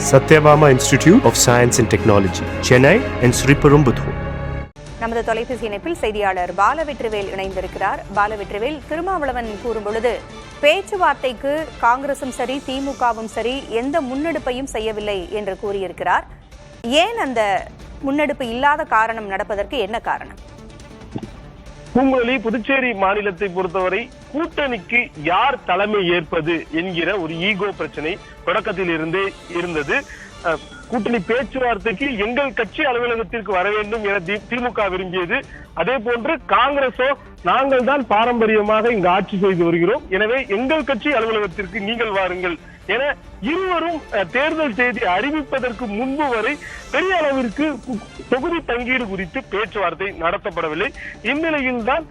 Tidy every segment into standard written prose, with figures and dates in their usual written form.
Satyabama Institute of Science and Technology, Chennai and Sriperumbudur. நமது தொலைபேசி இணைப்பில் செய்தியாளர் பாலவெற்றிவேல் இணைந்திருக்கிறார். பாலவெற்றிவேல், திருமாவளவன் கூறும் பொழுது பேச்சுவார்த்தைக்கு காங்கிரசும் சரி திமுகவும் சரி எந்த முன்னெடுப்பையும் செய்யவில்லை என்று கூறியிருக்கிறார். ஏன் அந்த முன்னெடுப்பு இல்லாத காரணம் நடப்பதற்கு என்ன காரணம்? பூங்குழலி, புதுச்சேரி மாநிலத்தை பொறுத்தவரை கூட்டணிக்கு யார் தலைமை ஏற்பது என்கிற ஒரு ஈகோ பிரச்சனை தொடக்கத்தில் இருந்தே இருந்தது. கூட்டணி பேச்சுவார்த்தைக்கு எங்கள் கட்சி அலுவலகத்திற்கு வர வேண்டும் என திமுக விரும்பியது. அதே போன்று காங்கிரஸோ நாங்கள் தான் பாரம்பரியமாக இங்கு ஆட்சி செய்து வருகிறோம், எனவே எங்கள் கட்சி அலுவலகத்திற்கு நீங்கள் வாருங்கள் என இருவரும் தேர்தல் தேதி அறிவிப்பதற்கு முன்பு வரை பெரிய அளவிற்கு தொகுதி பங்கீடு குறித்து பேச்சுவார்த்தை நடத்தப்படவில்லை. இந்நிலையில் தான்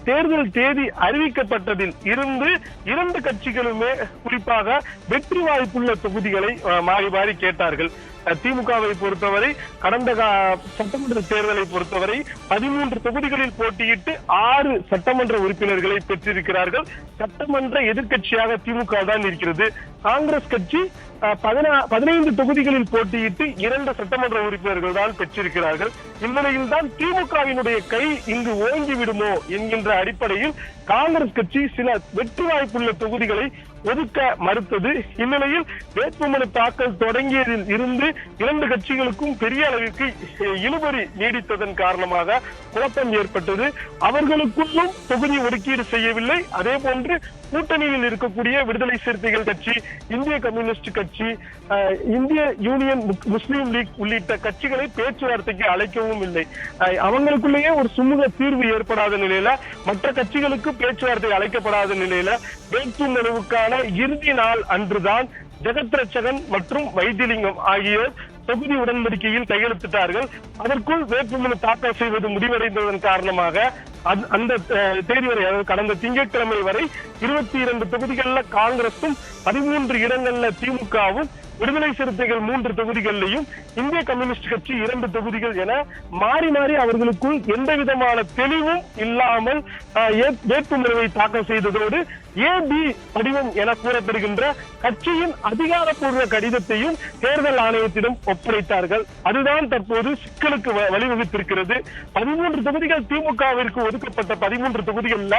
தேர்தல் தேதி அறிவிக்கப்பட்டதில் இருந்து இரண்டு கட்சிகளுமே குறிப்பாக வெற்றி வாய்ப்புள்ள தொகுதிகளை மாறி மாறி கேட்டார்கள். திமுகவை பொறுத்தவரை கடந்த சட்டமன்ற தேர்தலை பொறுத்தவரை 13 தொகுதிகளில் போட்டியிட்டு 6 சட்டமன்ற உறுப்பினர்களை பெற்றிருக்கிறார்கள். சட்டமன்ற எதிர்கட்சியாக திமுக தான் இருக்கிறது. காங்கிரஸ் கட்சி 15 தொகுதிகளில் போட்டியிட்டு 2 சட்டமன்ற உறுப்பினர்கள் தான் பெற்றிருக்கிறார்கள். இந்நிலையில் தான் திமுகவினுடைய கை இங்கு ஓங்கி விடுமோ என்கின்ற அடிப்படையில் காங்கிரஸ் கட்சி சில வெற்றி வாய்ப்புள்ள தொகுதிகளை ஒதுக்க மறுத்தது. இந்நிலையில் வேட்புமனு தாக்கல் தொடங்கியதில் இருந்து இரண்டு கட்சிகளுக்கும் பெரிய அளவிற்கு இழுபறி நீடித்ததன் காரணமாக குழப்பம் ஏற்பட்டது. அவர்களுக்குள்ளும் தொகுதி ஒதுக்கீடு செய்யவில்லை. அதே போன்று கூட்டணியில் இருக்கக்கூடிய விடுதலை சிறுத்தைகள் கட்சி, இந்திய கம்யூனிஸ்ட் கட்சி, இந்திய யூனியன் முஸ்லீம் லீக் உள்ளிட்ட கட்சிகளை பேச்சுவார்த்தைக்கு அழைக்கவும் இல்லை. அவங்களுக்குள்ளேயே ஒரு சுமூக தீர்வு ஏற்படாத நிலையில, மற்ற கட்சிகளுக்கு பேச்சுவார்த்தை அழைக்கப்படாத நிலையில வேட்புமனுவுக்கான இறுதி நாள் அன்றுதான் ஜெகத் ரட்சகன் மற்றும் வைத்திலிங்கம் ஆகியோர் தொகுதி உடன்படிக்கையில் கையெழுத்திட்டார்கள். அதற்குள் வேட்புமனு தாக்கல் செய்வது முடிவடைந்ததன் காரணமாக அந்த தேதி வரை, கடந்த திங்கட்கிழமை வரை 22 தொகுதிகள்ல காங்கிரசும் 13 இடங்கள்ல திமுகவும், விடுதலை சிறுத்தைகள் 3 தொகுதிகளிலையும், இந்திய கம்யூனிஸ்ட் கட்சி 2 தொகுதிகள் என மாறி மாறி அவர்களுக்குள் எந்த விதமான தெளிவும் இல்லாமல் வேட்புமனுவை தாக்கல் செய்ததோடு ஏபி படிவம் என கூறப்படுகின்ற கட்சியின் அதிகாரப்பூர்வ கடிதத்தையும் தேர்தல் ஆணையத்திடம் ஒப்படைத்தார்கள். அதுதான் தற்போது சிக்கலுக்கு வழிவகுத்திருக்கிறது. 13 தொகுதிகள் திமுகவிற்கு ஒதுக்கப்பட்ட 13 தொகுதிகள்ல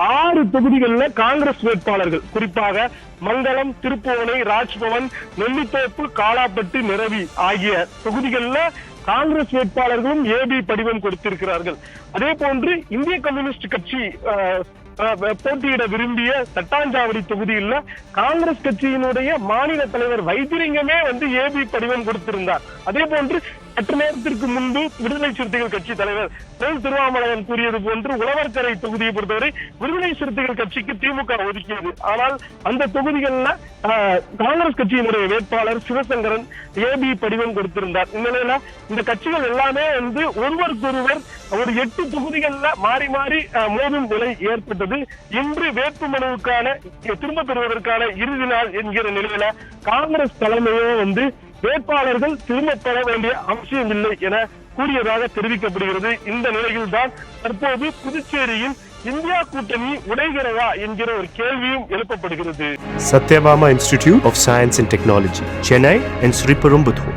6 தொகுதிகள்ல காங்கிரஸ் வேட்பாளர்கள், குறிப்பாக மங்களம், திருப்புவனை, ராஜ்பவன், நெல்லித்தோப்பு, காலாப்பட்டு, நிரவி ஆகிய தொகுதிகள்ல காங்கிரஸ் வேட்பாளர்களும் ஏபி படிவம் கொடுத்திருக்கிறார்கள். அதே போன்று இந்திய கம்யூனிஸ்ட் கட்சி போட்டியிட விரும்பிய தட்டாஞ்சாவடி தொகுதியில் காங்கிரஸ் கட்சியினுடைய மாநில தலைவர் வைத்திலிங்கமே ஏபி படிவம் கொடுத்திருந்தார். அதே போன்று சற்று நேரத்திற்கு முன்பு விடுதலை சிறுத்தைகள் கட்சி தலைவர் திருமாவளவன் கூறியது போன்று உழவர்கரை தொகுதியை பொறுத்தவரை விடுதலை சிறுத்தைகள் கட்சிக்கு திமுக ஒதுக்கியது. ஆனால் அந்த தொகுதிகளில் காங்கிரஸ் கட்சியினுடைய வேட்பாளர் சிவசங்கரன் ஏபி படிவம் கொடுத்திருந்தார். இந்நிலையில இந்த கட்சிகள் எல்லாமே ஒருவருக்கொருவர் ஒரு 8 தொகுதிகள்ல மாறி மாறி மோதும் நிலை ஏற்பட்டது. இன்று வேட்புமனுவுக்கான திரும்ப பெறுவதற்கான இறுதி நாள் என்கிற நிலையில காங்கிரஸ் தலைமையோ வேட்பாளர்கள் திரும்ப பெற வேண்டிய அவசியம் இல்லை என கூறியதாக தெரிவிக்கப்படுகிறது. இந்த நிலையில் தான் தற்போது புதுச்சேரியில் இந்தியா கூட்டணி உடைகிறதா என்கிற ஒரு கேள்வியும் எழுப்பப்படுகிறது. Satyabama Institute of Science and Technology, Chennai and Sriperumbudur.